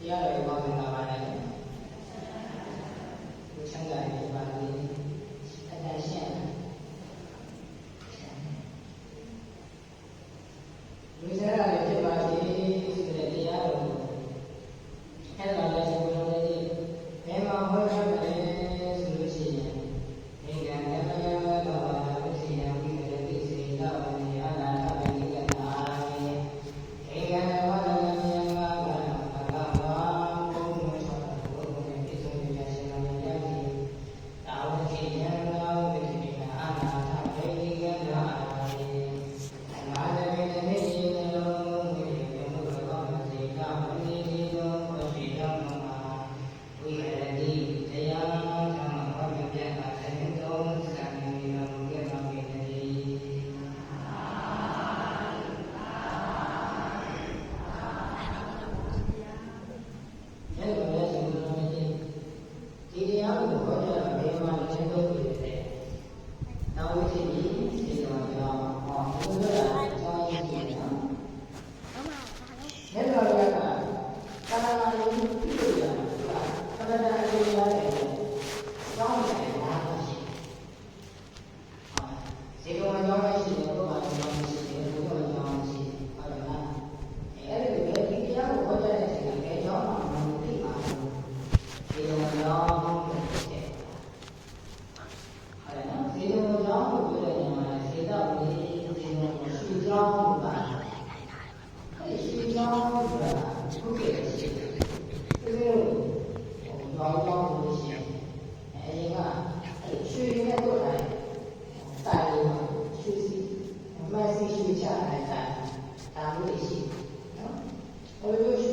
တရားတော်ဘာဝင်လာပါလဲဘုချမ်းသာရေးပါလေအတန်ရှင်းလူစရာတွေဖြစ်ပါစေဆိုတဲ့တရားတော်အဲ့ဒါလည်းကျွန်တော်တို့ဘယ်မှာဟောရမလဲဆိုလို့ရှိရင်ဒီကံလည်းတော့ဝိစီယံဝိကရတိစေတောဝေအနာထပိနိကနာဒီကံဝါဒနာမြတ်မှာဘာဘာဘာဘုံမချောဘုံနဲ့ပြည့်စုံရရှင်တော်မြတ်ကြီးတာဝတိယံတော်ဝိတိကအာနာထပိနိကနာမာနမေနမေလောမွေမြတ်ဘုရားကောင်းစေကမဏိတိသောဝိယံမှာဝိရတိတရားဓမ္မဟောမြတ်အတိုင်းသုံးစံနေတော်မူခဲ့ပါပေတည်းအဲ့လိုပဲဆိုတော့ဒီတရားကိုဟောကြတာဘယ်မှာလဲဆိုတော့တောင်းဝိသီဒီတော်ကြောင့်ဟောဘုရားအကြောင်းကြီးတယ်နော်မြတ်တော်ကကာလနာယုံပြုလို့ရတာကမ္ဘာတန်အကျိုးရတယ်ကြောင်းတယ်ဘာလို့ရှိဇေကမကြောင်းရှိတယ်ဘုရားကြောင်းရှိတယ်ဘုရားကြောင်းရှိတယ်ဟုတ်လားအဲ့ဒီလိုဒီတရားကိုဟောကြားတဲ့အချိန်ကဘယ်ကြောင်းမှမသိပါဘူးဇေကမကြောင်းဖြစ်တယ်ဟုတ်လားဇေကမကြောင်းကိုပြောတဲ့နေရာမှာဇေတဝေဇေကမရှိကြောင်းပါအဲ့ဒီရှိကြောင်းဆိုတာဘုရားရှိတယ်ဒီလိုဘာကြောင့်လို့ရှိရင်အဲဒီကရွှေနဲ့တို့တိုင်းတိုင်လို့ရွှေစီမက်ဆီရွှေချတိုင်းတိုင်ဒါမျိုးရှိနော်ဘယ်လိုရွှေ